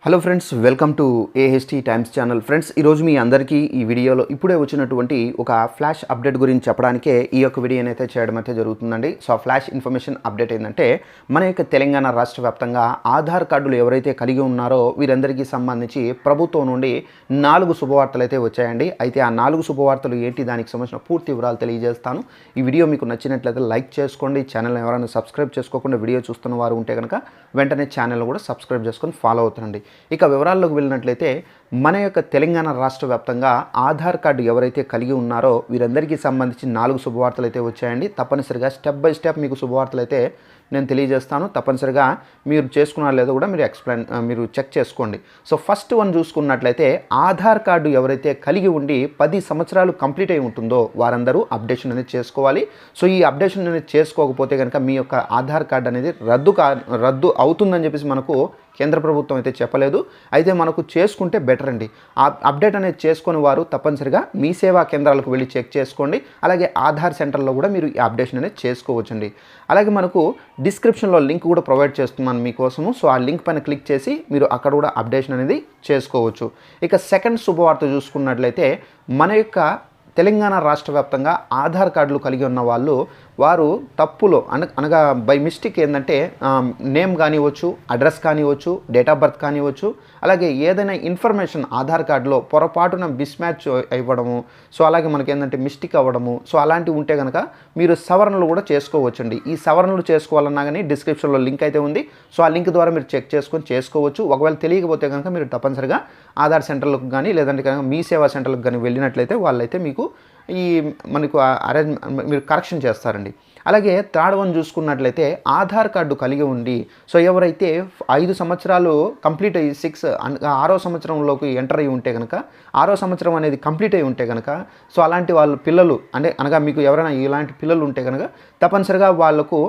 Hello friends, welcome to AHT times channel. Friends, ఈరోజు మీ అందరికీ ఈ వీడియోలో ఇప్పుడే వచ్చినటువంటి ఒక ఫ్లాష్ అప్డేట్ గురించి చెప్పడానికే ఈ యొక్క వీడియోని అయితే చేయడం అయితే జరుగుతుందండి. సో ఆ ఫ్లాష్ ఇన్ఫర్మేషన్ అప్డేట్ ఏంటంటే, మన యొక్క తెలంగాణ రాష్ట్ర వ్యాప్తంగా ఆధార్ కార్డులు ఎవరైతే కలిగి ఉన్నారో వీరందరికీ సంబంధించి ప్రభుత్వం నుండి 4 శుభవార్తలు అయితే వచ్చాయండి. అయితే ఆ 4 శుభవార్తలు ఏంటి, దానికి సంబంధించిన పూర్తి వివరాలు తెలియజేస్తాను. ఈ వీడియో మీకు నచ్చినట్లయితే లైక్ చేసుకోండి. ఛానల్ ఎవరైనా సబ్స్క్రైబ్ చేసుకోకుండా వీడియో చూస్తున్న వారు ఉంటే కనుక వెంటనే ఛానల్ కూడా సబ్స్క్రైబ్ చేసుకొని ఫాలో అవుతుండండి. ఇక వివరాల్లోకి వెళ్ళినట్లయితే, మన యొక్క తెలంగాణ రాష్ట్ర వ్యాప్తంగా ఆధార్ కార్డు ఎవరైతే కలిగి ఉన్నారో వీరందరికీ సంబంధించి 4 శుభవార్తలు అయితే వచ్చాయండి. తప్పనిసరిగా స్టెప్ బై స్టెప్ మీకు శుభవార్తలు అయితే నేను తెలియజేస్తాను. తప్పనిసరిగా మీరు చేసుకున్నారో లేదో కూడా మీరు చెక్ చేసుకోండి. సో ఫస్ట్ వన్ చూసుకున్నట్లయితే, ఆధార్ కార్డు ఎవరైతే కలిగి ఉండి 10 సంవత్సరాలు కంప్లీట్ అయి ఉంటుందో వారందరూ అప్డేషన్ అనేది చేసుకోవాలి. సో ఈ అప్డేషన్ అనేది చేసుకోకపోతే కనుక మీ యొక్క ఆధార్ కార్డు అనేది రద్దు అవుతుందని చెప్పేసి మనకు కేంద్ర ప్రభుత్వం అయితే చెప్పలేదు. అయితే మనకు చేసుకుంటే బెటర్ అండి. ఆ అప్డేట్ అనేది చేసుకుని వారు తప్పనిసరిగా మీ సేవా కేంద్రాలకు వెళ్ళి చెక్ చేసుకోండి. అలాగే ఆధార్ సెంటర్లో కూడా మీరు ఈ అప్డేషన్ అనేది చేసుకోవచ్చండి. అలాగే మనకు డిస్క్రిప్షన్లో లింక్ కూడా ప్రొవైడ్ చేస్తున్నాను మీకోసము. సో ఆ లింక్ పైన క్లిక్ చేసి మీరు అక్కడ కూడా అప్డేషన్ అనేది చేసుకోవచ్చు. ఇక సెకండ్ శుభవార్త చూసుకున్నట్లయితే, మన యొక్క తెలంగాణ రాష్ట్ర వ్యాప్తంగా ఆధార్ కార్డులు కలిగి ఉన్న వారు తప్పులో అనగా బై మిస్టేక్ ఏంటంటే నేమ్ కానివ్వచ్చు, అడ్రస్ కానివ్వచ్చు, డేట్ ఆఫ్ బర్త్ కానివ్వచ్చు, అలాగే ఏదైనా ఇన్ఫర్మేషన్ ఆధార్ కార్డులో పొరపాటున మిస్మ్యాచ్ ఇవ్వడము, సో అలాగే మనకి ఏంటంటే మిస్టేక్ అవ్వడము, సో అలాంటివి ఉంటే కనుక మీరు సవరణలు కూడా చేసుకోవచ్చండి. ఈ సవరణలు చేసుకోవాలన్నా కానీ డిస్క్రిప్షన్లో లింక్ అయితే ఉంది. సో ఆ లింక్ ద్వారా మీరు చెక్ చేసుకొని చేసుకోవచ్చు. ఒకవేళ తెలియకపోతే కనుక మీరు తప్పనిసరిగా ఆధార్ సెంటర్లకు కానీ లేదంటే కనుక మీ సేవా సెంటర్లకు కానీ వెళ్ళినట్లయితే వాళ్ళైతే మీకు మనకు మీరు కరెక్షన్ చేస్తారండి. అలాగే థర్డ్ వన్ చూసుకున్నట్లయితే, ఆధార్ కార్డు కలిగి ఉండి సో ఎవరైతే 5 సంవత్సరాలు కంప్లీట్ అయ్యి 6వ సంవత్సరంలోకి ఎంటర్ అయ్యి ఉంటే కనుక, 6వ సంవత్సరం అనేది కంప్లీట్ అయ్యి ఉంటే కనుక, సో అలాంటి వాళ్ళ పిల్లలు అనగా మీకు ఎవరైనా ఇలాంటి పిల్లలు ఉంటే కనుక తప్పనిసరిగా వాళ్ళకు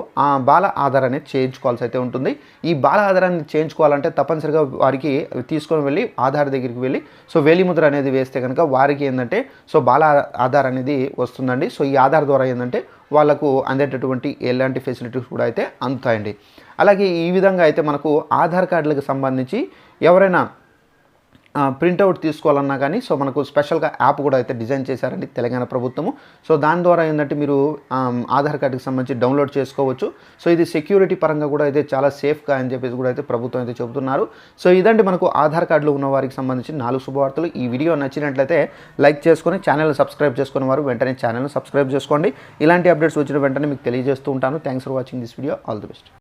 బాల ఆధార్ అనేది చేయించుకోవాల్సి అయితే ఉంటుంది. ఈ బాల ఆధారాన్ని చేయించుకోవాలంటే తప్పనిసరిగా వారికి తీసుకొని వెళ్ళి ఆధార్ దగ్గరికి వెళ్ళి సో వేలిముద్ర అనేది వేస్తే కనుక వారికి ఏంటంటే సో బాల ఆధార్ అనేది వస్తుందండి. సో ఈ ఆధార్ ద్వారా ఏంటంటే వాళ్ళకు అందేటటువంటి ఎలాంటి ఫెసిలిటీస్ కూడా అయితే అందుతాయండి. అలాగే ఈ విధంగా అయితే మనకు ఆధార్ కార్డులకు సంబంధించి ఎవరైనా ప్రింట్అవుట్ తీసుకోవాలన్నా కానీ సో మనకు స్పెషల్గా యాప్ కూడా అయితే డిజైన్ చేశారండి తెలంగాణ ప్రభుత్వము. సో దాని ద్వారా ఏంటంటే మీరు ఆధార్ కార్డుకి సంబంధించి డౌన్లోడ్ చేసుకోవచ్చు. సో ఇది సెక్యూరిటీ పరంగా కూడా అయితే చాలా సేఫ్గా అని చెప్పేసి కూడా అయితే ప్రభుత్వం అయితే చెబుతున్నారు. సో ఇదంటే మనకు ఆధార్ కార్డులు ఉన్న వారికి సంబంధించి 4 శుభవార్తలు. ఈ వీడియో నచ్చినట్లయితే లైక్ చేసుకొని ఛానల్ సబ్స్క్రైబ్ చేసుకునే వారు వెంటనే ఛానల్ సబ్స్క్రైబ్ చేసుకోండి. ఇలాంటి అప్డేట్స్ వచ్చిన వెంటనే మీకు తెలియజేస్తూ ఉంటాను. Thanks for watching this video. All the best.